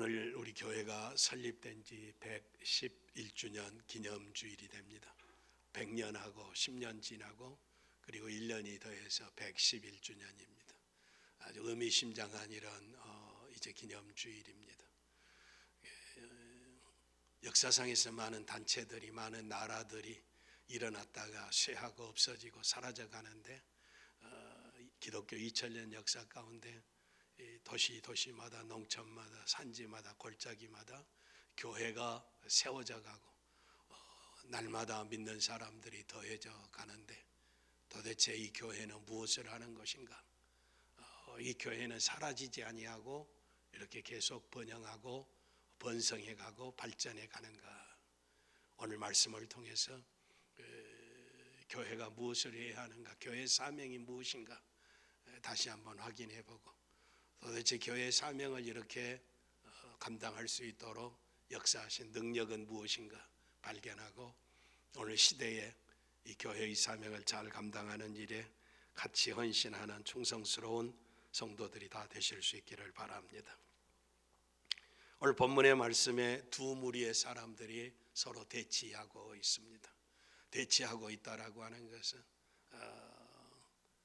오늘 우리 교회가 설립된 지 111주년 기념주일이 됩니다. 100년하고 10년 지나고 그리고 1년이 더해서 111주년입니다. 아주 의미심장한 이런 이제 기념주일입니다. 역사상에서 많은 단체들이, 많은 나라들이 일어났다가 쇠하고 없어지고 사라져 가는데 기독교 2000년 역사 가운데 도시마다, 농촌마다, 산지마다, 골짜기마다 교회가 세워져 가고 날마다 믿는 사람들이 더해져 가는데, 도대체 이 교회는 무엇을 하는 것인가? 이 교회는 사라지지 아니하고 이렇게 계속 번영하고 번성해 가고 발전해 가는가? 오늘 말씀을 통해서 교회가 무엇을 해야 하는가, 교회의 사명이 무엇인가 다시 한번 확인해 보고, 도대체 교회의 사명을 이렇게 감당할 수 있도록 역사하신 능력은 무엇인가 발견하고, 오늘 시대에 이 교회의 사명을 잘 감당하는 일에 같이 헌신하는 충성스러운 성도들이 다 되실 수 있기를 바랍니다. 오늘 본문의 말씀에 두 무리의 사람들이 서로 대치하고 있습니다. 대치하고 있다라고 하는 것은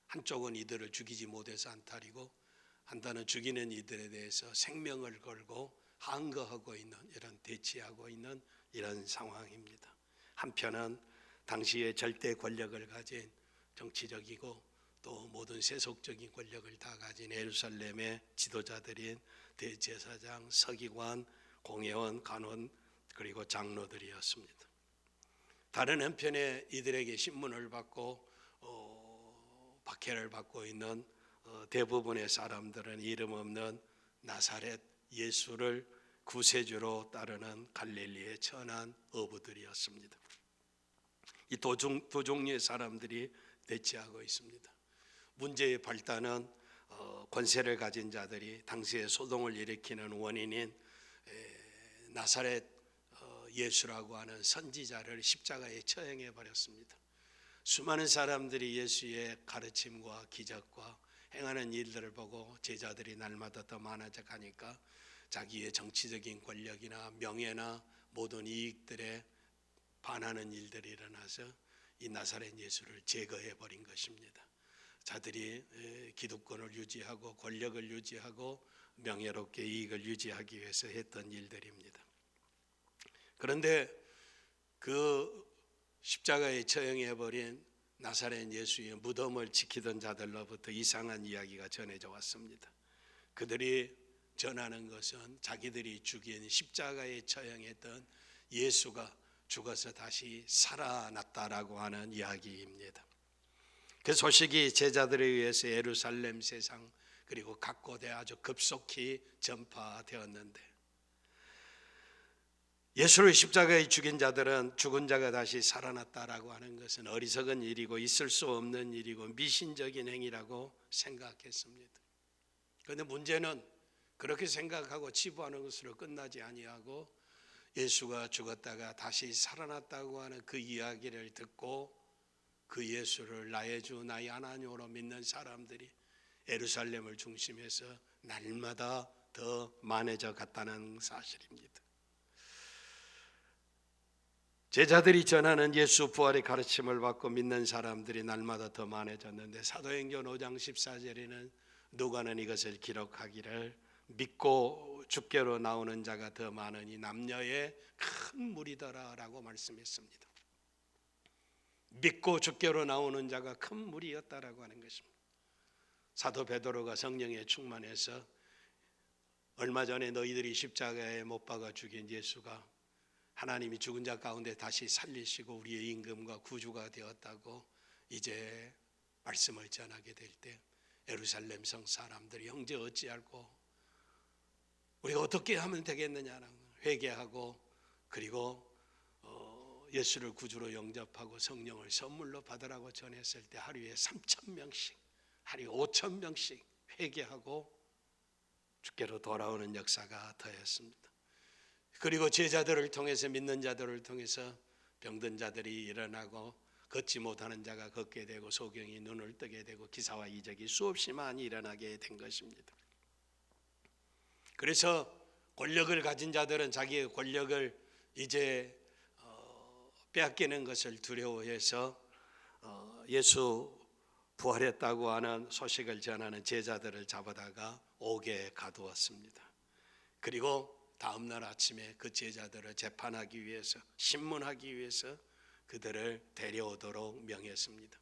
한쪽은 이들을 죽이지 못해서 안탈이고, 한단은 죽이는 이들에 대해서 생명을 걸고 항거하고 있는, 이런 대치하고 있는 이런 상황입니다. 한편은 당시에 절대 권력을 가진 정치적이고 또 모든 세속적인 권력을 다 가진 예루살렘의 지도자들인 대제사장, 서기관, 공회원, 간원 그리고 장로들이었습니다. 다른 한편에 이들에게 신문을 받고 박해를 받고 있는 대부분의 사람들은 이름 없는 나사렛 예수를 구세주로 따르는 갈릴리의 천한 어부들이었습니다. 이 두 종류의 사람들이 대치하고 있습니다. 문제의 발단은 권세를 가진 자들이 당시에 소동을 일으키는 원인인 나사렛 예수라고 하는 선지자를 십자가에 처형해 버렸습니다. 수많은 사람들이 예수의 가르침과 기적과 행하는 일들을 보고 제자들이 날마다 더 많아져 가니까 자기의 정치적인 권력이나 명예나 모든 이익들에 반하는 일들이 일어나서 이 나사렛 예수를 제거해 버린 것입니다. 자들이 기득권을 유지하고 권력을 유지하고 명예롭게 이익을 유지하기 위해서 했던 일들입니다. 그런데 그 십자가에 처형해 버린 나사렛 예수의 무덤을 지키던 자들로부터 이상한 이야기가 전해져 왔습니다. 그들이 전하는 것은 자기들이 죽인 십자가에 처형했던 예수가 죽어서 다시 살아났다라고 하는 이야기입니다. 그 소식이 제자들에 의해서 예루살렘 세상 그리고 각 곳에 아주 급속히 전파되었는데, 예수를 십자가에 죽인 자들은 죽은 자가 다시 살아났다라고 하는 것은 어리석은 일이고 있을 수 없는 일이고 미신적인 행위라고 생각했습니다. 그런데 문제는 그렇게 생각하고 치부하는 것으로 끝나지 아니하고, 예수가 죽었다가 다시 살아났다고 하는 그 이야기를 듣고 그 예수를 나의 주 나의 하나님으로 믿는 사람들이 예루살렘을 중심해서 날마다 더 많아져 갔다는 사실입니다. 제자들이 전하는 예수 부활의 가르침을 받고 믿는 사람들이 날마다 더 많아졌는데, 사도행전 5장 14절에는 누가는 이것을 기록하기를 믿고 죽게로 나오는 자가 더 많으니 남녀의 큰 무리더라라고 말씀했습니다. 믿고 죽게로 나오는 자가 큰 무리였다라고 하는 것입니다. 사도 베드로가 성령에 충만해서 얼마 전에 너희들이 십자가에 못 박아 죽인 예수가 하나님이 죽은 자 가운데 다시 살리시고 우리의 임금과 구주가 되었다고 이제 말씀을 전하게 될 때, 예루살렘 성 사람들이 형제 어찌할꼬, 우리가 어떻게 하면 되겠느냐라고 회개하고, 그리고 예수를 구주로 영접하고 성령을 선물로 받으라고 전했을 때 하루에 3,000명씩, 하루에 5,000명씩 회개하고 주께로 돌아오는 역사가 더했습니다. 그리고 제자들을 통해서, 믿는 자들을 통해서 병든 자들이 일어나고 걷지 못하는 자가 걷게 되고 소경이 눈을 뜨게 되고 기사와 이적이 수없이 많이 일어나게 된 것입니다. 그래서 권력을 가진 자들은 자기의 권력을 이제 빼앗기는 것을 두려워해서 예수 부활했다고 하는 소식을 전하는 제자들을 잡아다가 옥에 가두었습니다. 그리고 다음 날 아침에 그 제자들을 재판하기 위해서, 신문하기 위해서 그들을 데려오도록 명했습니다.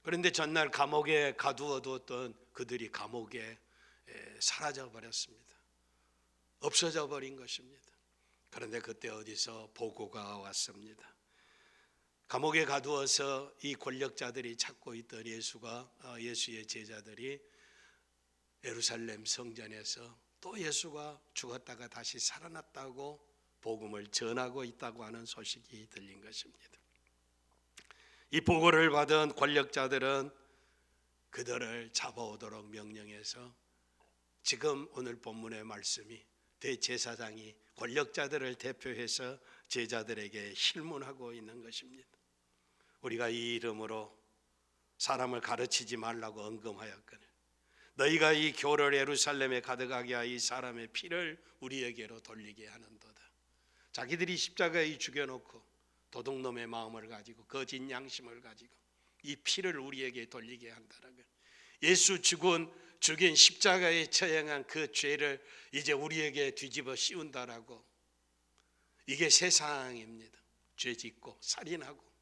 그런데 전날 감옥에 가두어두었던 그들이 감옥에 사라져 버렸습니다. 없어져 버린 것입니다. 그런데 그때 어디서 보고가 왔습니다. 감옥에 가두어서 이 권력자들이 찾고 있던 예수의 제자들이 예루살렘 성전에서 또 예수가 죽었다가 다시 살아났다고 복음을 전하고 있다고 하는 소식이 들린 것입니다. 이 보고를 받은 권력자들은 그들을 잡아오도록 명령해서 지금 오늘 본문의 말씀이 대제사장이 권력자들을 대표해서 제자들에게 실문하고 있는 것입니다. 우리가 이 이름으로 사람을 가르치지 말라고 언금하였거늘 너희가 이 교를 예루살렘에 가득하게 하여 이 사람의 피를 우리에게로 돌리게 하는도다. 자기들이 십자가에 죽여놓고 도둑놈의 마음을 가지고 거짓 양심을 가지고 이 피를 우리에게 돌리게 한다는 것. 예수 죽인 십자가에 처형한 그 죄를 이제 우리에게 뒤집어 씌운다라고. 이게 세상입니다. 죄 짓고 살인하고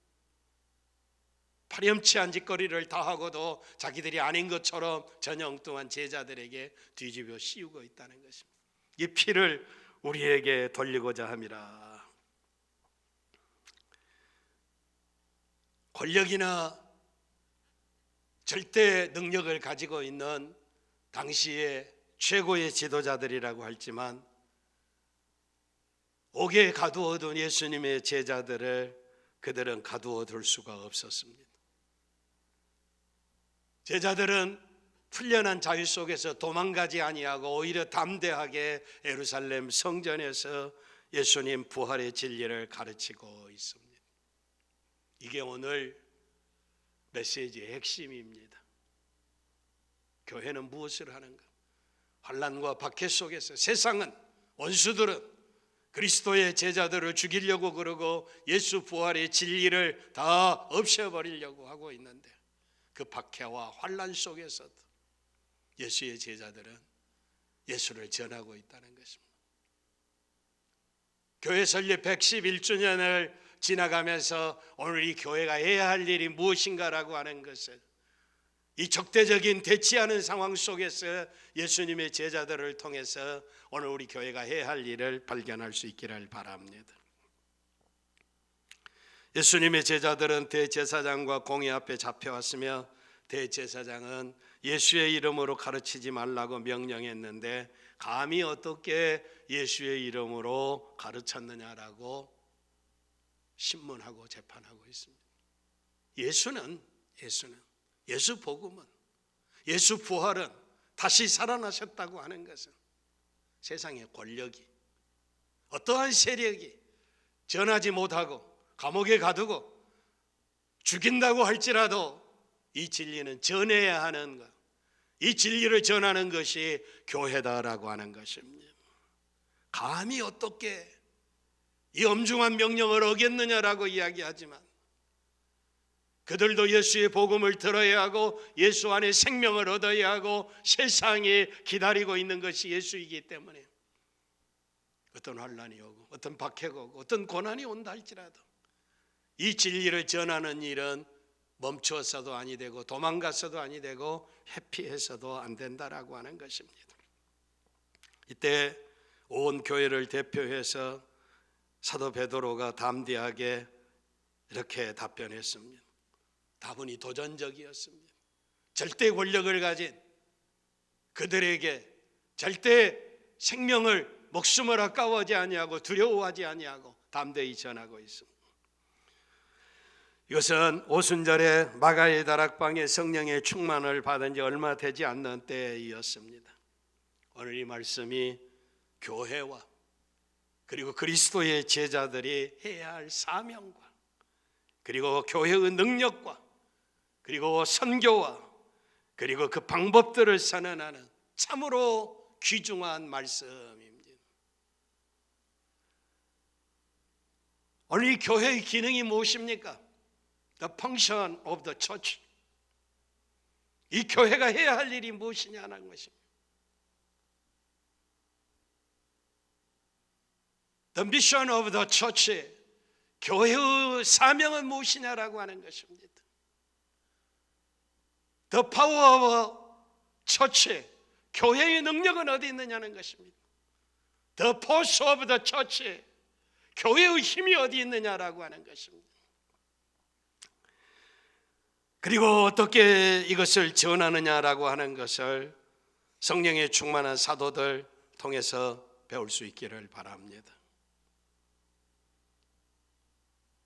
파렴치한 짓거리를 다 하고도 자기들이 아닌 것처럼 전혀 엉뚱한 제자들에게 뒤집어 씌우고 있다는 것입니다. 이 피를 우리에게 돌리고자 함이라. 권력이나 절대 능력을 가지고 있는 당시의 최고의 지도자들이라고 할지만 옥에 가두어둔 예수님의 제자들을 그들은 가두어둘 수가 없었습니다. 제자들은 풀려난 자유 속에서 도망가지 아니하고 오히려 담대하게 예루살렘 성전에서 예수님 부활의 진리를 가르치고 있습니다. 이게 오늘 메시지의 핵심입니다. 교회는 무엇을 하는가? 환난과 박해 속에서 세상은, 원수들은 그리스도의 제자들을 죽이려고 그러고 예수 부활의 진리를 다 없애버리려고 하고 있는데 그 박해와 환난 속에서도 예수의 제자들은 예수를 전하고 있다는 것입니다. 교회 설립 111주년을 지나가면서 오늘 이 교회가 해야 할 일이 무엇인가라고 하는 것을, 이 적대적인 대치하는 상황 속에서 예수님의 제자들을 통해서 오늘 우리 교회가 해야 할 일을 발견할 수 있기를 바랍니다. 예수님의 제자들은 대제사장과 공회 앞에 잡혀왔으며 대제사장은 예수의 이름으로 가르치지 말라고 명령했는데 감히 어떻게 예수의 이름으로 가르쳤느냐라고 신문하고 재판하고 있습니다. 예수 복음은, 예수 부활은, 다시 살아나셨다고 하는 것은 세상의 권력이, 어떠한 세력이 전하지 못하고 감옥에 가두고 죽인다고 할지라도 이 진리는 전해야 하는 것, 이 진리를 전하는 것이 교회다라고 하는 것입니다. 감히 어떻게 이 엄중한 명령을 어겼느냐라고 이야기하지만 그들도 예수의 복음을 들어야 하고 예수 안에 생명을 얻어야 하고 세상에 기다리고 있는 것이 예수이기 때문에 어떤 환난이 오고 어떤 박해가 오고 어떤 고난이 온다 할지라도 이 진리를 전하는 일은 멈추어서도 아니 되고 도망가서도 아니 되고 회피해서도 안 된다라고 하는 것입니다. 이때 온 교회를 대표해서 사도 베드로가 담대하게 이렇게 답변했습니다. 다분히 도전적이었습니다. 절대 권력을 가진 그들에게 절대 생명을, 목숨을 아까워하지 아니하고 두려워하지 아니하고 담대히 전하고 있습니다. 이것은 오순절에 마가의 다락방에 성령의 충만을 받은 지 얼마 되지 않는 때이었습니다. 오늘 이 말씀이 교회와 그리고 그리스도의 제자들이 해야 할 사명과 그리고 교회의 능력과 그리고 선교와 그리고 그 방법들을 선언하는 참으로 귀중한 말씀입니다. 오늘 이 교회의 기능이 무엇입니까? The function of the church. 이 교회가 해야 할 일이 무엇이냐는 것입니다. The mission of the church. 교회의 사명은 무엇이냐라고 하는 것입니다. The power of church. 교회의 능력은 어디 있느냐는 것입니다. The force of the church. 교회의 힘이 어디 있느냐라고 하는 것입니다. 그리고 어떻게 이것을 전하느냐라고 하는 것을 성령의 충만한 사도들 통해서 배울 수 있기를 바랍니다.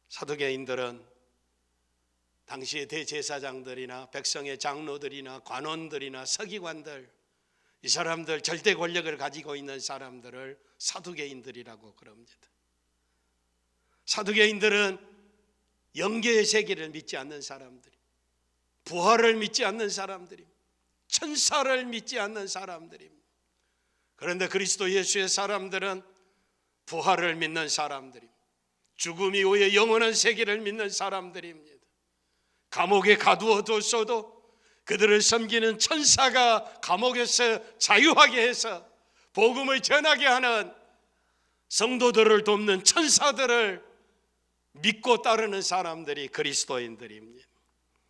사도계인들은 당시의 대제사장들이나 백성의 장로들이나 관원들이나 서기관들, 이 사람들 절대 권력을 가지고 있는 사람들을 사두개인들이라고 그럽니다. 사두개인들은 영계의 세계를 믿지 않는 사람들이, 부활을 믿지 않는 사람들이, 천사를 믿지 않는 사람들입니다. 그런데 그리스도 예수의 사람들은 부활을 믿는 사람들입니다. 죽음 이후에 영원한 세계를 믿는 사람들입니다. 감옥에 가두어뒀어도 그들을 섬기는 천사가 감옥에서 자유하게 해서 복음을 전하게 하는 성도들을 돕는 천사들을 믿고 따르는 사람들이 그리스도인들입니다.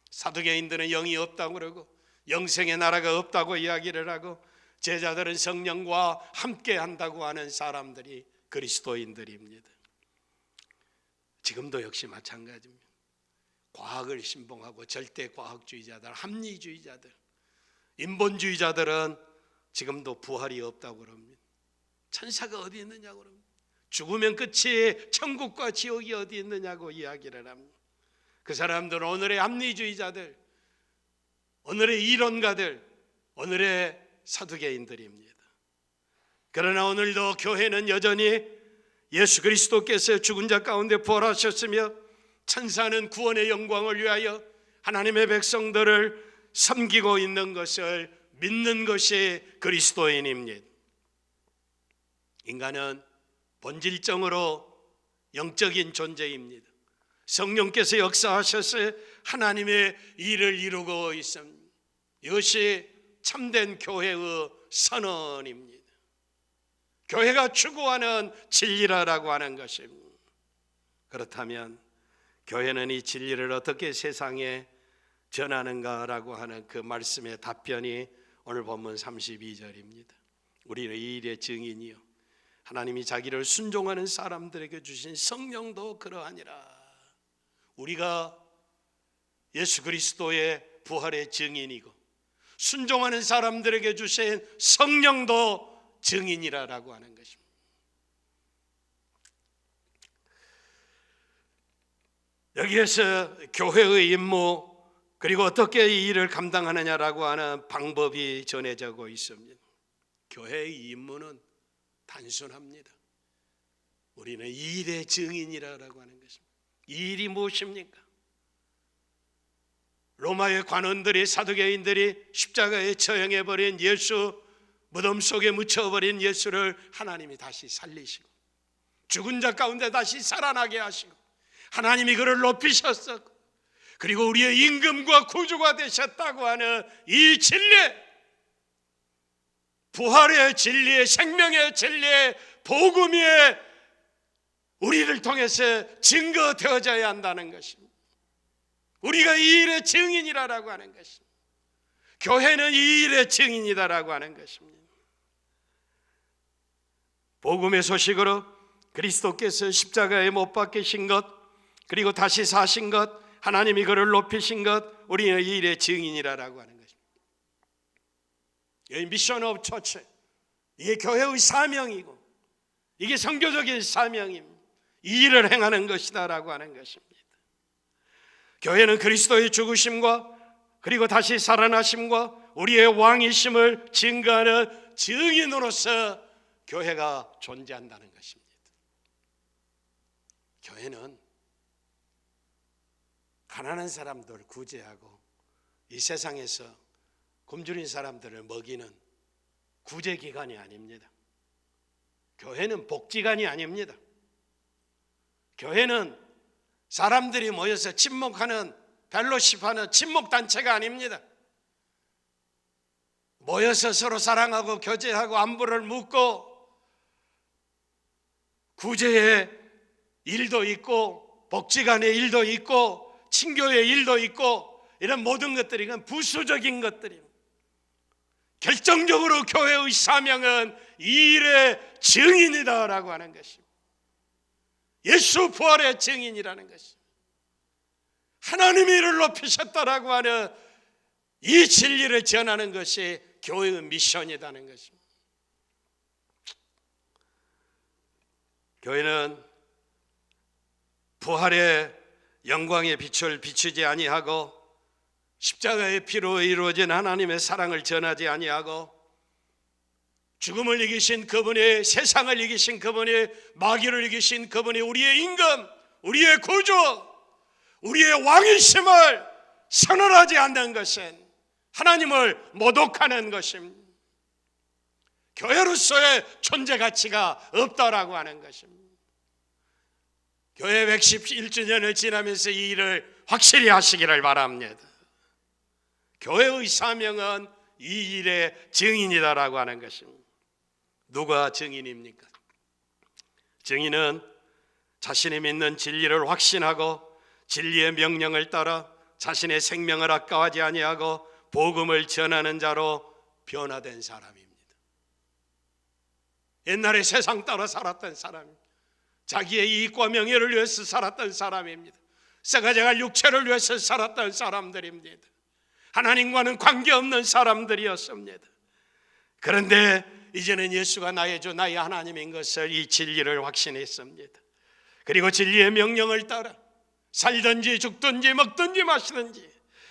사두개인들은 영이 없다고 그러고 영생의 나라가 없다고 이야기를 하고 제자들은 성령과 함께 한다고 하는 사람들이 그리스도인들입니다. 지금도 역시 마찬가지입니다. 과학을 신봉하고 절대 과학주의자들, 합리주의자들, 인본주의자들은 지금도 부활이 없다고 그럽니다. 천사가 어디 있느냐고 그럽니다. 죽으면 끝이 천국과 지옥이 어디 있느냐고 이야기를 합니다. 그 사람들은 오늘의 합리주의자들, 오늘의 이론가들, 오늘의 사두개인들입니다. 그러나 오늘도 교회는 여전히 예수 그리스도께서 죽은 자 가운데 부활하셨으며 천사는 구원의 영광을 위하여 하나님의 백성들을 섬기고 있는 것을 믿는 것이 그리스도인입니다. 인간은 본질적으로 영적인 존재입니다. 성령께서 역사하셔서 하나님의 일을 이루고 있습니다. 이것이 참된 교회의 선언입니다. 교회가 추구하는 진리라고 하는 것입니다. 그렇다면 교회는 이 진리를 어떻게 세상에 전하는가라고 하는 그 말씀의 답변이 오늘 본문 32절입니다. 우리는 이 일의 증인이요 하나님이 자기를 순종하는 사람들에게 주신 성령도 그러하니라. 우리가 예수 그리스도의 부활의 증인이고 순종하는 사람들에게 주신 성령도 증인이라고 하는 것입니다. 여기에서 교회의 임무 그리고 어떻게 이 일을 감당하느냐라고 하는 방법이 전해지고 있습니다. 교회의 임무는 단순합니다. 우리는 이 일의 증인이라고 하는 것입니다. 이 일이 무엇입니까? 로마의 관원들이 사두개인들이 십자가에 처형해버린 예수, 무덤 속에 묻혀버린 예수를 하나님이 다시 살리시고 죽은 자 가운데 다시 살아나게 하시고 하나님이 그를 높이셨었고 그리고 우리의 임금과 구주가 되셨다고 하는 이 진리, 부활의 진리, 생명의 진리, 복음이 우리를 통해서 증거되어져야 한다는 것입니다. 우리가 이 일의 증인이라고 하는 것입니다. 교회는 이 일의 증인이다라고 하는 것입니다. 복음의 소식으로 그리스도께서 십자가에 못 박히신 것 그리고 다시 사신 것 하나님이 그를 높이신 것 우리는 이 일의 증인이라고 하는 것입니다. 이 미션 오브 처치, 이게 교회의 사명이고 이게 선교적인 사명입니다. 이 일을 행하는 것이다라고 하는 것입니다. 교회는 그리스도의 죽으심과 그리고 다시 살아나심과 우리의 왕이심을 증거하는 증인으로서 교회가 존재한다는 것입니다. 교회는 가난한 사람들 구제하고 이 세상에서 굶주린 사람들을 먹이는 구제기관이 아닙니다. 교회는 복지관이 아닙니다. 교회는 사람들이 모여서 친목하는, 펠로십하는 친목단체가 아닙니다. 모여서 서로 사랑하고 교제하고 안부를 묻고 구제의 일도 있고 복지관의 일도 있고 친교의 일도 있고, 이런 모든 것들이 부수적인 것들입니다. 결정적으로 교회의 사명은 이 일의 증인이다라고 하는 것입니다. 예수 부활의 증인이라는 것입니다. 하나님이 이를 높이셨다라고 하는 이 진리를 전하는 것이 교회의 미션이라는 것입니다. 교회는 부활의 영광의 빛을 비추지 아니하고 십자가의 피로 이루어진 하나님의 사랑을 전하지 아니하고 죽음을 이기신 그분이, 세상을 이기신 그분이, 마귀를 이기신 그분이 우리의 임금, 우리의 구주, 우리의 왕이심을 선언하지 않는 것은 하나님을 모독하는 것입니다. 교회로서의 존재 가치가 없다라고 하는 것입니다. 교회 111주년을 지나면서 이 일을 확실히 하시기를 바랍니다. 교회의 사명은 이 일의 증인이다라고 하는 것입니다. 누가 증인입니까? 증인은 자신이 믿는 진리를 확신하고 진리의 명령을 따라 자신의 생명을 아까워하지 아니하고 복음을 전하는 자로 변화된 사람입니다. 옛날에 세상 따라 살았던 사람입니다. 자기의 이익과 명예를 위해서 살았던 사람입니다. 썩어져갈 육체를 위해서 살았던 사람들입니다. 하나님과는 관계없는 사람들이었습니다. 그런데 이제는 예수가 나의 주, 나의 하나님인 것을, 이 진리를 확신했습니다. 그리고 진리의 명령을 따라 살든지 죽든지 먹든지 마시든지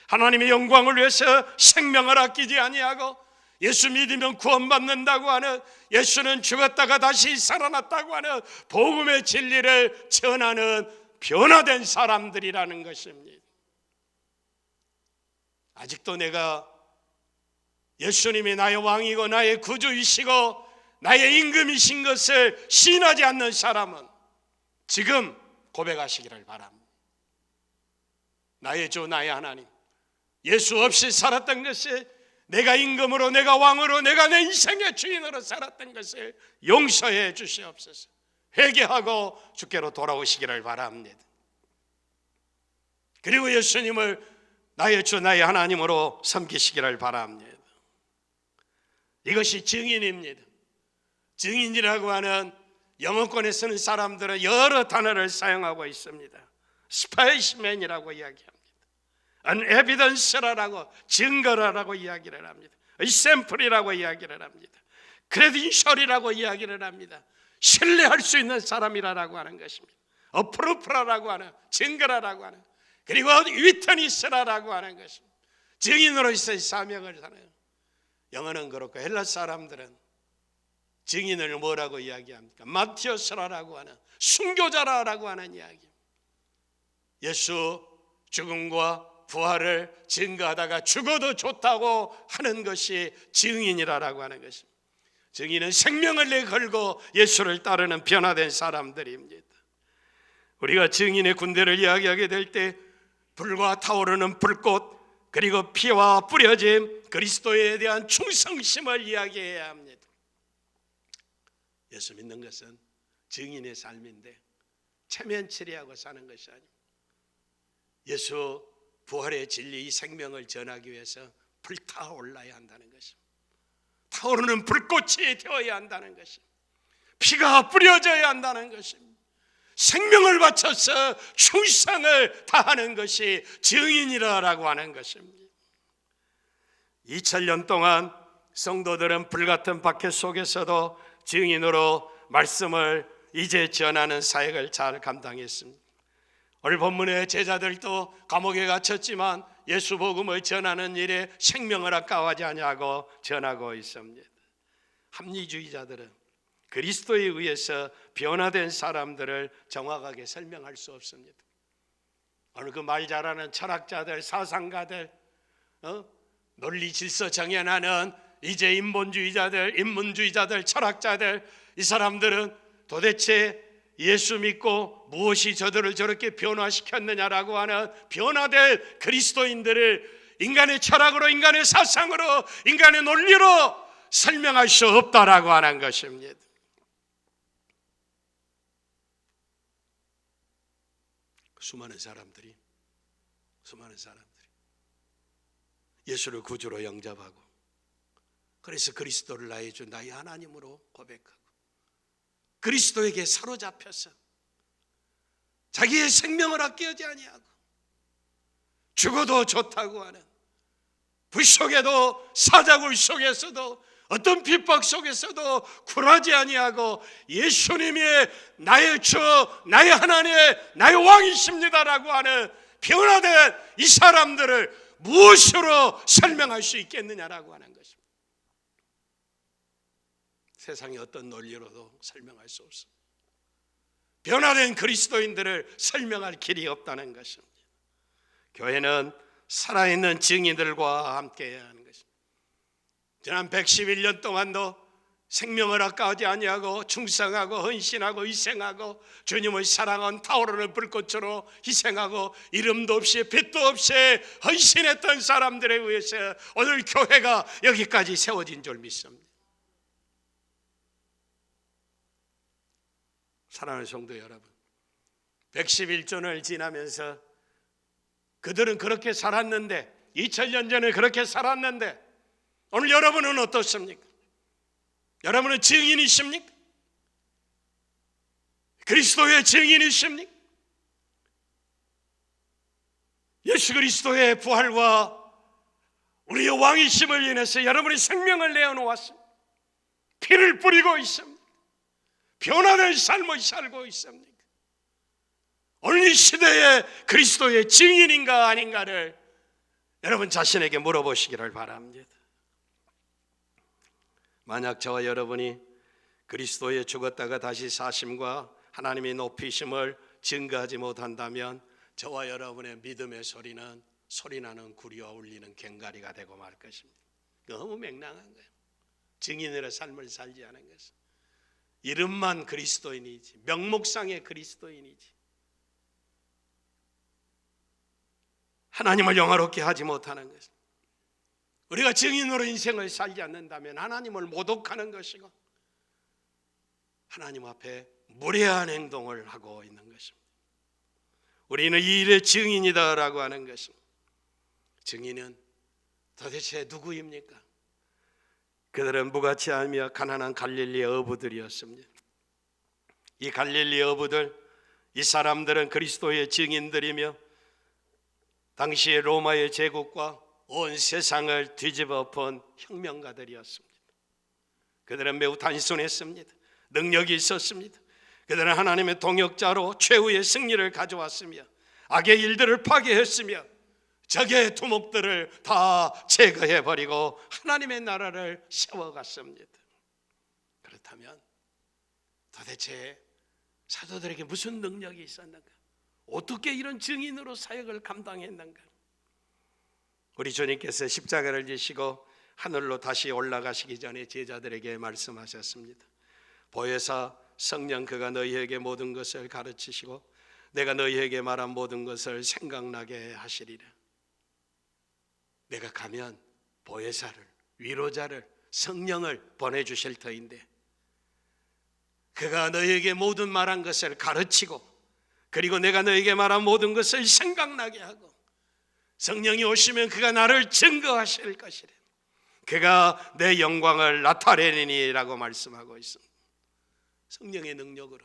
하나님의 영광을 위해서 생명을 아끼지 아니하고 예수 믿으면 구원받는다고 하는, 예수는 죽었다가 다시 살아났다고 하는 복음의 진리를 전하는 변화된 사람들이라는 것입니다. 아직도 내가 예수님이 나의 왕이고 나의 구주이시고 나의 임금이신 것을 시인하지 않는 사람은 지금 고백하시기를 바랍니다. 나의 주, 나의 하나님, 예수 없이 살았던 것이, 내가 임금으로, 내가 왕으로, 내가 내 인생의 주인으로 살았던 것을 용서해 주시옵소서. 회개하고 주께로 돌아오시기를 바랍니다. 그리고 예수님을 나의 주, 나의 하나님으로 섬기시기를 바랍니다. 이것이 증인입니다. 증인이라고 하는 영어권에 쓰는 사람들은 여러 단어를 사용하고 있습니다. 스페이시맨이라고 이야기합니다. An evidence라고, 증거라고 이야기를 합니다. 샘플이라고 이야기를 합니다. 크레덴셜이라고 이야기를 합니다. 신뢰할 수 있는 사람이라고 하는 것입니다. 어프루프라고 하는, 증거라고 하는, 그리고 위트니스라고 하는 것입니다. 증인으로서의 사명을 하는. 영어는 그렇고 헬라 사람들은 증인을 뭐라고 이야기합니까? 마티오스라고 하는, 순교자라고 하는 이야기. 예수 죽음과 부활을 증거하다가 죽어도 좋다고 하는 것이 증인이라고 하는 것입니다. 증인은 생명을 내걸고 예수를 따르는 변화된 사람들입니다. 우리가 증인의 군대를 이야기하게 될 때 불과 타오르는 불꽃, 그리고 피와 뿌려짐, 그리스도에 대한 충성심을 이야기해야 합니다. 예수 믿는 것은 증인의 삶인데 체면치레하고 사는 것이 아닙니다. 예수 부활의 진리, 이 생명을 전하기 위해서 불타올라야 한다는 것입니다. 타오르는 불꽃이 되어야 한다는 것입니다. 피가 뿌려져야 한다는 것입니다. 생명을 바쳐서 충성을 다하는 것이 증인이라고 하는 것입니다. 2000년 동안 성도들은 불같은 박해 속에서도 증인으로 말씀을 이제 전하는 사역을 잘 감당했습니다. 오늘 본문의 제자들도 감옥에 갇혔지만 예수 복음을 전하는 일에 생명을 아까워하지 아니하고 전하고 있습니다. 합리주의자들은 그리스도에 의해서 변화된 사람들을 정확하게 설명할 수 없습니다. 오늘 그 말 잘하는 철학자들, 사상가들, 논리 질서 정연하는 이제 인본주의자들, 인문주의자들, 철학자들, 이 사람들은 도대체 예수 믿고 무엇이 저들을 저렇게 변화시켰느냐라고 하는 변화될 그리스도인들을 인간의 철학으로, 인간의 사상으로, 인간의 논리로 설명할 수 없다라고 하는 것입니다. 수많은 사람들이 예수를 구주로 영접하고, 그래서 그리스도를 나의 주 나의 하나님으로 고백하고, 그리스도에게 사로잡혀서 자기의 생명을 아끼지 아니하고 죽어도 좋다고 하는, 불 속에도 사자굴 속에서도 어떤 핍박 속에서도 굴하지 아니하고 예수님이 나의 주, 나의 하나님, 나의 왕이십니다라고 하는 변화된 이 사람들을 무엇으로 설명할 수 있겠느냐라고 하는 것입니다. 세상의 어떤 논리로도 설명할 수 없습니다. 변화된 그리스도인들을 설명할 길이 없다는 것입니다. 교회는 살아있는 증인들과 함께 해야 하는 것입니다. 지난 111년 동안도 생명을 아까워하지 아니하고 충성하고 헌신하고 희생하고 주님의 사랑은 타오르는 불꽃으로 희생하고 이름도 없이 빛도 없이 헌신했던 사람들에 의해서 오늘 교회가 여기까지 세워진 줄 믿습니다. 사랑하는 성도 여러분, 111전을 지나면서 그들은 그렇게 살았는데, 2000년 전에 그렇게 살았는데, 오늘 여러분은 어떻습니까? 여러분은 증인이십니까? 그리스도의 증인이십니까? 예수 그리스도의 부활과 우리의 왕이심을 인해서 여러분이 생명을 내어놓았습니다. 피를 뿌리고 있습니다. 변화된 삶을 살고 있습니까? 오늘 이 시대에 그리스도의 증인인가 아닌가를 여러분 자신에게 물어보시기를 바랍니다. 만약 저와 여러분이 그리스도의 죽었다가 다시 사심과 하나님의 높이심을 증거하지 못한다면 저와 여러분의 믿음의 소리는 소리나는 구리와 울리는 꽹과리가 되고 말 것입니다. 너무 맹랑한 거예요. 증인으로 삶을 살지 않은 것은 이름만 그리스도인이지, 명목상의 그리스도인이지, 하나님을 영화롭게 하지 못하는 것입니다. 우리가 증인으로 인생을 살지 않는다면 하나님을 모독하는 것이고 하나님 앞에 무례한 행동을 하고 있는 것입니다. 우리는 이 일의 증인이다라고 하는 것입니다. 증인은 도대체 누구입니까? 그들은 무가치하며 가난한 갈릴리 어부들이었습니다. 이 갈릴리 어부들, 이 사람들은 그리스도의 증인들이며 당시의 로마의 제국과 온 세상을 뒤집어 본 혁명가들이었습니다. 그들은 매우 단순했습니다. 능력이 있었습니다. 그들은 하나님의 동역자로 최후의 승리를 가져왔으며 악의 일들을 파괴했으며 적의 두목들을 다 제거해버리고 하나님의 나라를 세워갔습니다. 그렇다면 도대체 사도들에게 무슨 능력이 있었는가? 어떻게 이런 증인으로 사역을 감당했는가? 우리 주님께서 십자가를 지시고 하늘로 다시 올라가시기 전에 제자들에게 말씀하셨습니다. 보혜사 성령 그가 너희에게 모든 것을 가르치시고 내가 너희에게 말한 모든 것을 생각나게 하시리라. 내가 가면 보혜사를, 위로자를, 성령을 보내주실 터인데 그가 너희에게 모든 말한 것을 가르치고 그리고 내가 너희에게 말한 모든 것을 생각나게 하고 성령이 오시면 그가 나를 증거하실 것이래. 그가 내 영광을 나타내리니라고 말씀하고 있습니다. 성령의 능력으로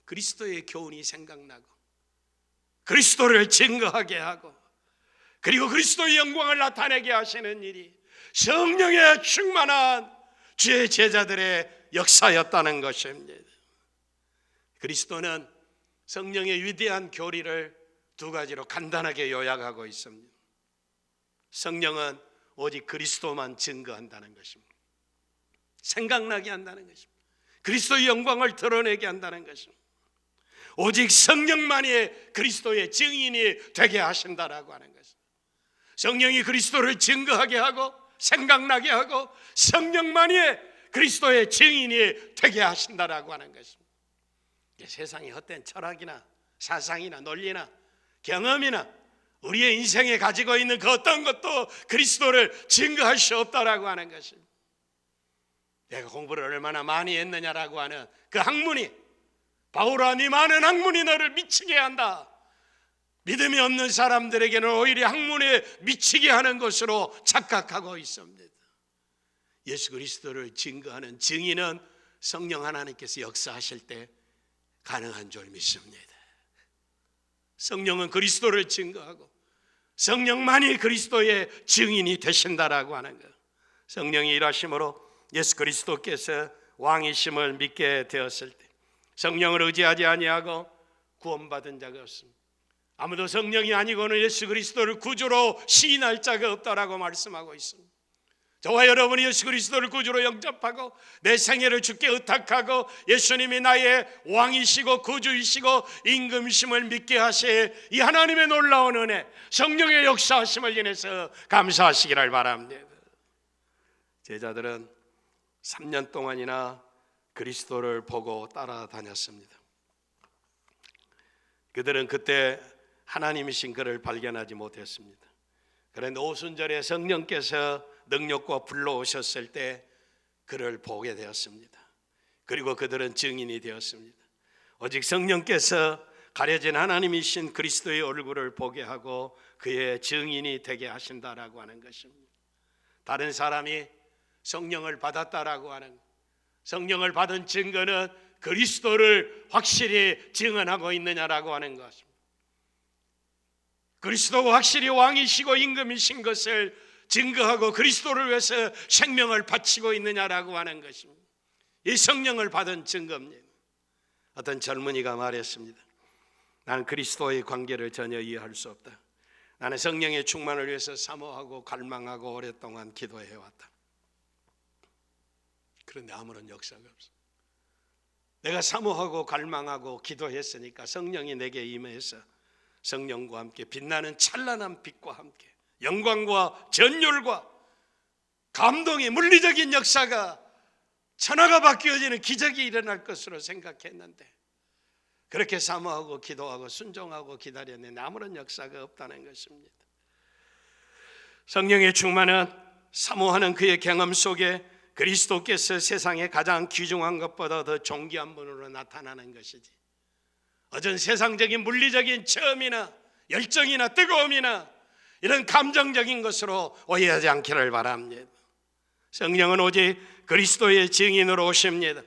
그리스도의 교훈이 생각나고 그리스도를 증거하게 하고 그리고 그리스도의 영광을 나타내게 하시는 일이 성령의 충만한 주의 제자들의 역사였다는 것입니다. 그리스도는 성령의 위대한 교리를 두 가지로 간단하게 요약하고 있습니다. 성령은 오직 그리스도만 증거한다는 것입니다. 생각나게 한다는 것입니다. 그리스도의 영광을 드러내게 한다는 것입니다. 오직 성령만이 그리스도의 증인이 되게 하신다라고 하는 것입니다. 성령이 그리스도를 증거하게 하고 생각나게 하고 성령만이 그리스도의 증인이 되게 하신다라고 하는 것입니다. 세상의 헛된 철학이나 사상이나 논리나 경험이나 우리의 인생에 가지고 있는 그 어떤 것도 그리스도를 증거할 수 없다라고 하는 것입니다. 내가 공부를 얼마나 많이 했느냐라고 하는 그 학문이, 바울아 네 많은 학문이 너를 미치게 한다. 믿음이 없는 사람들에게는 오히려 학문에 미치게 하는 것으로 착각하고 있습니다. 예수 그리스도를 증거하는 증인은 성령 하나님께서 역사하실 때 가능한 줄 믿습니다. 성령은 그리스도를 증거하고 성령만이 그리스도의 증인이 되신다라고 하는 것. 성령이 일하심으로 예수 그리스도께서 왕이심을 믿게 되었을 때 성령을 의지하지 아니하고 구원받은 자가 없습니다. 아무도 성령이 아니고는 예수 그리스도를 구주로 시인할 자가 없다라고 말씀하고 있습니다. 저와 여러분이 예수 그리스도를 구주로 영접하고 내 생애를 주께 의탁하고 예수님이 나의 왕이시고 구주이시고 임금이심을 믿게 하실 이 하나님의 놀라운 은혜, 성령의 역사하심을 인해서 감사하시기를 바랍니다. 제자들은 3년 동안이나 그리스도를 보고 따라다녔습니다. 그들은 그때 하나님이신 그를 발견하지 못했습니다. 그런데 오순절에 성령께서 능력과 불러오셨을 때 그를 보게 되었습니다. 그리고 그들은 증인이 되었습니다. 오직 성령께서 가려진 하나님이신 그리스도의 얼굴을 보게 하고 그의 증인이 되게 하신다라고 하는 것입니다. 다른 사람이 성령을 받았다라고 하는, 성령을 받은 증거는 그리스도를 확실히 증언하고 있느냐라고 하는 것입니다. 그리스도가 확실히 왕이시고 임금이신 것을 증거하고 그리스도를 위해서 생명을 바치고 있느냐라고 하는 것입니다. 이 성령을 받은 증거입니다. 어떤 젊은이가 말했습니다. 나는 그리스도의 관계를 전혀 이해할 수 없다. 나는 성령의 충만을 위해서 사모하고 갈망하고 오랫동안 기도해왔다. 그런데 아무런 역사가 없어. 내가 사모하고 갈망하고 기도했으니까 성령이 내게 임해서 성령과 함께 빛나는 찬란한 빛과 함께 영광과 전율과 감동의 물리적인 역사가 천하가 바뀌어지는 기적이 일어날 것으로 생각했는데 그렇게 사모하고 기도하고 순종하고 기다렸는데 아무런 역사가 없다는 것입니다. 성령의 충만은 사모하는 그의 경험 속에 그리스도께서 세상에 가장 귀중한 것보다 더 존귀한 분으로 나타나는 것이지, 어전 세상적인 물리적인 체험이나 열정이나 뜨거움이나 이런 감정적인 것으로 오해하지 않기를 바랍니다. 성령은 오직 그리스도의 증인으로 오십니다.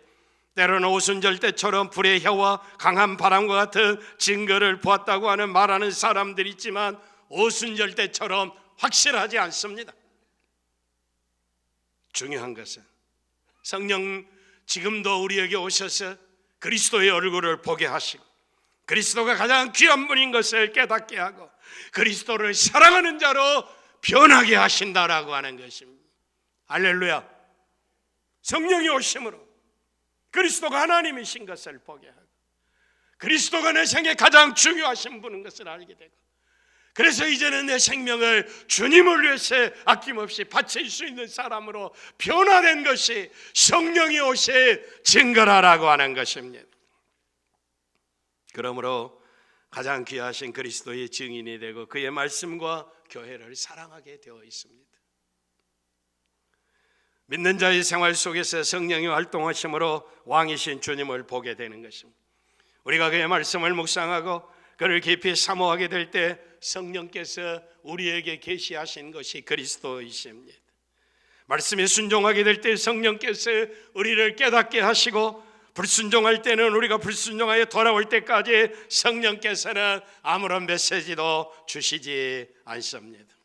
때로는 오순절 때처럼 불의 혀와 강한 바람과 같은 증거를 보았다고 말하는 사람들이 있지만 오순절 때처럼 확실하지 않습니다. 중요한 것은 성령 지금도 우리에게 오셔서 그리스도의 얼굴을 보게 하시고 그리스도가 가장 귀한 분인 것을 깨닫게 하고 그리스도를 사랑하는 자로 변하게 하신다라고 하는 것입니다. 할렐루야. 성령이 오심으로 그리스도가 하나님이신 것을 보게 하고 그리스도가 내 생에 가장 중요하신 분인 것을 알게 되고, 그래서 이제는 내 생명을 주님을 위해서 아낌없이 바칠 수 있는 사람으로 변화된 것이 성령이 오실 증거라고 하는 것입니다. 그러므로 가장 귀하신 그리스도의 증인이 되고 그의 말씀과 교회를 사랑하게 되어 있습니다. 믿는 자의 생활 속에서 성령이 활동하심으로 왕이신 주님을 보게 되는 것입니다. 우리가 그의 말씀을 묵상하고 그를 깊이 사모하게 될 때 성령께서 우리에게 계시하신 것이 그리스도이십니다. 말씀에 순종하게 될 때 성령께서 우리를 깨닫게 하시고, 불순종할 때는 우리가 불순종하여 돌아올 때까지 성령께서는 아무런 메시지도 주시지 않습니다.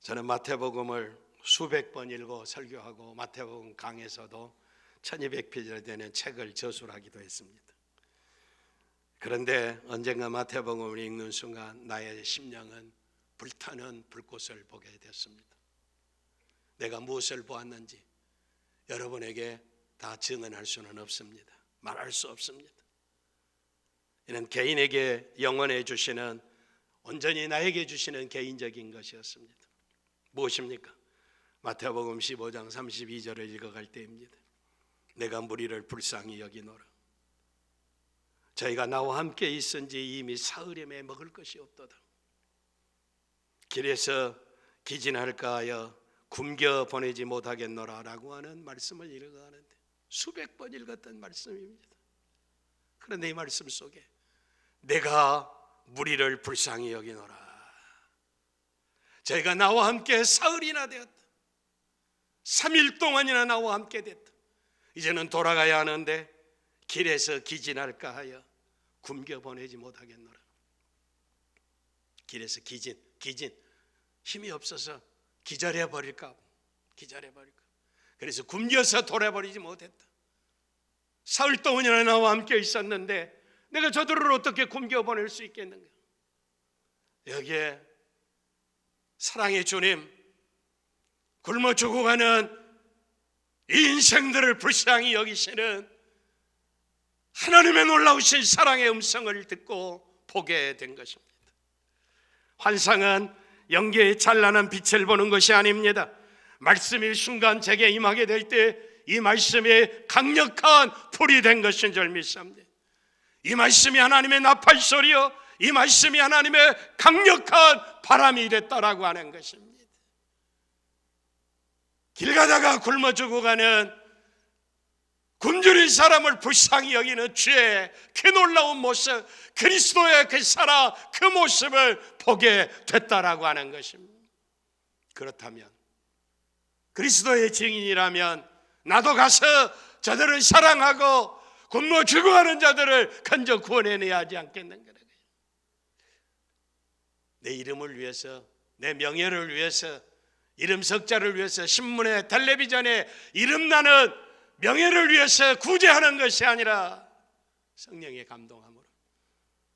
저는 마태복음을 수백 번 읽고 설교하고 마태복음 강에서도 1200페이지나 되는 책을 저술하기도 했습니다. 그런데 언젠가 마태복음을 읽는 순간 나의 심령은 불타는 불꽃을 보게 됐습니다. 내가 무엇을 보았는지 여러분에게 다 증언할 수는 없습니다. 말할 수 없습니다. 이는 개인에게 영원해 주시는, 온전히 나에게 주시는 개인적인 것이었습니다. 무엇입니까? 마태복음 15장 32절을 읽어갈 때입니다. 내가 무리를 불쌍히 여기노라. 저희가 나와 함께 있은지 이미 사흘임에 먹을 것이 없도다. 길에서 기진할까 하여 굶겨 보내지 못하겠노라 라고 하는 말씀을 읽어가는데 수백 번 읽었던 말씀입니다. 그런데 이 말씀 속에 내가 무리를 불쌍히 여기노라, 저희가 나와 함께 사흘이나 되었다, 3일 동안이나 나와 함께 됐다, 이제는 돌아가야 하는데 길에서 기진할까 하여 굶겨 보내지 못하겠노라. 길에서 기진 힘이 없어서 기절해버릴까. 그래서 굶겨서 돌아버리지 못했다. 사흘 동안이나 나와 함께 있었는데 내가 저들을 어떻게 굶겨 보낼 수 있겠는가. 여기에 사랑의 주님, 굶어 죽어가는 이 인생들을 불쌍히 여기시는 하나님의 놀라우신 사랑의 음성을 듣고 보게 된 것입니다. 환상은 영계의 찬란한 빛을 보는 것이 아닙니다. 말씀이 순간 제게 임하게 될 때 이 말씀이 강력한 불이 된 것인 줄 믿습니다. 이 말씀이 하나님의 나팔 소리요, 이 말씀이 하나님의 강력한 바람이 됐다라고 하는 것입니다. 길 가다가 굶어 죽어가는 굶주린 사람을 불쌍히 여기는 주의 그 놀라운 모습, 그리스도의 그 사랑, 그 모습을 보게 됐다라고 하는 것입니다. 그렇다면 그리스도의 증인이라면 나도 가서 저들을 사랑하고 굶어 죽어가는 자들을 건져 구원해내야 하지 않겠는가. 내 이름을 위해서, 내 명예를 위해서, 이름 석자를 위해서, 신문에 텔레비전에 이름나는 명예를 위해서 구제하는 것이 아니라 성령의 감동함으로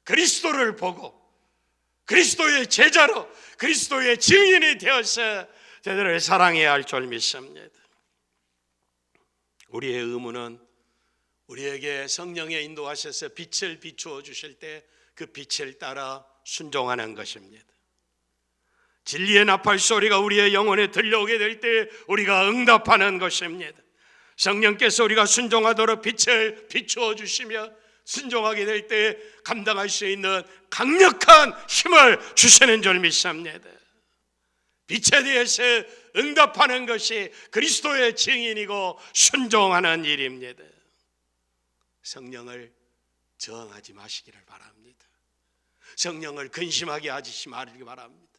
그리스도를 보고 그리스도의 제자로 그리스도의 증인이 되어서 저들을 사랑해야 할 줄 믿습니다. 우리의 의무는 우리에게 성령의 인도하셔서 빛을 비추어 주실 때 그 빛을 따라 순종하는 것입니다. 진리의 나팔 소리가 우리의 영혼에 들려오게 될 때 우리가 응답하는 것입니다. 성령께서 우리가 순종하도록 빛을 비추어 주시며 순종하게 될 때 감당할 수 있는 강력한 힘을 주시는 줄 믿습니다. 빛에 대해서 응답하는 것이 그리스도의 증인이고 순종하는 일입니다. 성령을 저항하지 마시기를 바랍니다. 성령을 근심하게 하지 말기 바랍니다.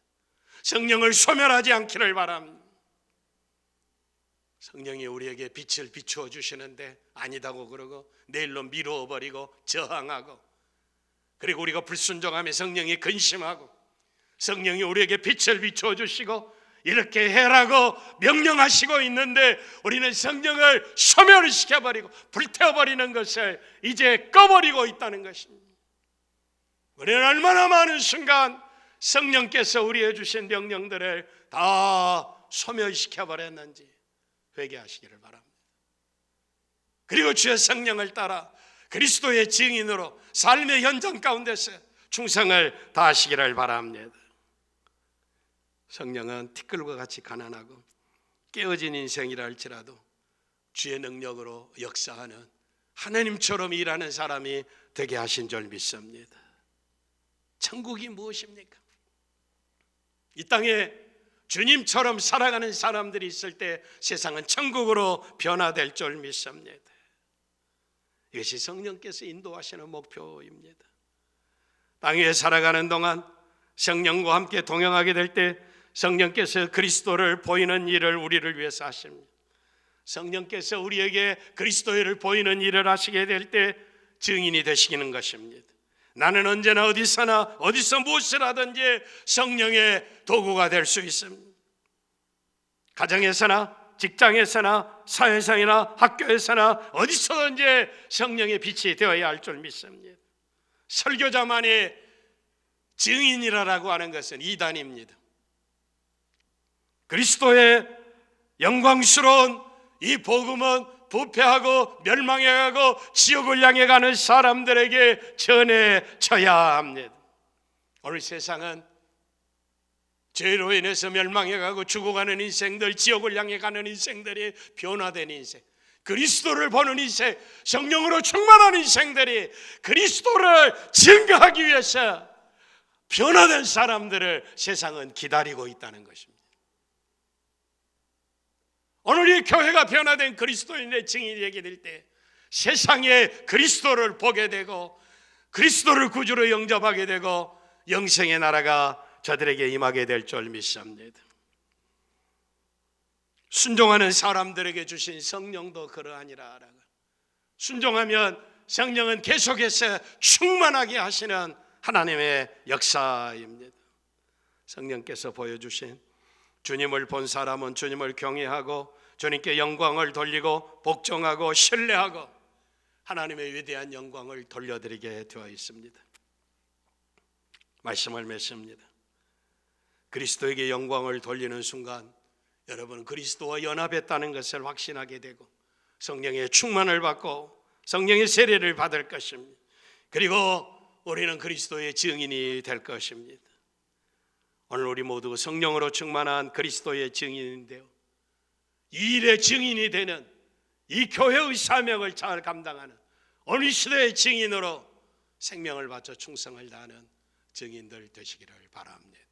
성령을 소멸하지 않기를 바랍니다. 성령이 우리에게 빛을 비추어 주시는데 아니다고 그러고 내일로 미루어 버리고 저항하고, 그리고 우리가 불순종하며 성령이 근심하고, 성령이 우리에게 빛을 비추어 주시고 이렇게 해라고 명령하시고 있는데 우리는 성령을 소멸시켜버리고 불태워버리는 것을 이제 꺼버리고 있다는 것입니다. 우리는 얼마나 많은 순간 성령께서 우리에게 주신 명령들을 다 소멸시켜버렸는지 회개하시기를 바랍니다. 그리고 주의 성령을 따라 그리스도의 증인으로 삶의 현장 가운데서 충성을 다하시기를 바랍니다. 성령은 티끌과 같이 가난하고 깨어진 인생이라 할지라도 주의 능력으로 역사하는 하나님처럼 일하는 사람이 되게 하신 줄 믿습니다. 천국이 무엇입니까? 이 땅에 주님처럼 살아가는 사람들이 있을 때 세상은 천국으로 변화될 줄 믿습니다. 이것이 성령께서 인도하시는 목표입니다. 땅 위에 살아가는 동안 성령과 함께 동행하게 될 때 성령께서 그리스도를 보이는 일을 우리를 위해서 하십니다. 성령께서 우리에게 그리스도를 보이는 일을 하시게 될 때 증인이 되시는 것입니다. 나는 언제나 어디서나 어디서 무엇을 하든지 성령의 도구가 될 수 있습니다. 가정에서나 직장에서나 사회상이나 학교에서나 어디서든지 성령의 빛이 되어야 할 줄 믿습니다. 설교자만이 증인이라고 하는 것은 이단입니다. 그리스도의 영광스러운 이 복음은 부패하고 멸망해가고 지옥을 향해 가는 사람들에게 전해져야 합니다. 오늘 세상은 죄로 인해서 멸망해가고 죽어가는 인생들, 지옥을 향해 가는 인생들이 변화된 인생, 그리스도를 보는 인생, 성령으로 충만한 인생들이 그리스도를 증거하기 위해서 변화된 사람들을 세상은 기다리고 있다는 것입니다. 오늘 이 교회가 변화된 그리스도인의 증인이 되게 될 때 세상에 그리스도를 보게 되고 그리스도를 구주로 영접하게 되고 영생의 나라가 저들에게 임하게 될 줄 믿습니다. 순종하는 사람들에게 주신 성령도 그러하니라. 순종하면 성령은 계속해서 충만하게 하시는 하나님의 역사입니다. 성령께서 보여주신 주님을 본 사람은 주님을 경외하고 주님께 영광을 돌리고 복종하고 신뢰하고 하나님의 위대한 영광을 돌려드리게 되어 있습니다. 말씀을 맺습니다. 그리스도에게 영광을 돌리는 순간 여러분 그리스도와 연합했다는 것을 확신하게 되고 성령의 충만을 받고 성령의 세례를 받을 것입니다. 그리고 우리는 그리스도의 증인이 될 것입니다. 오늘 우리 모두 성령으로 충만한 그리스도의 증인인데요, 이 일의 증인이 되는 이 교회의 사명을 잘 감당하는 오늘 시대의 증인으로 생명을 바쳐 충성을 다하는 증인들 되시기를 바랍니다.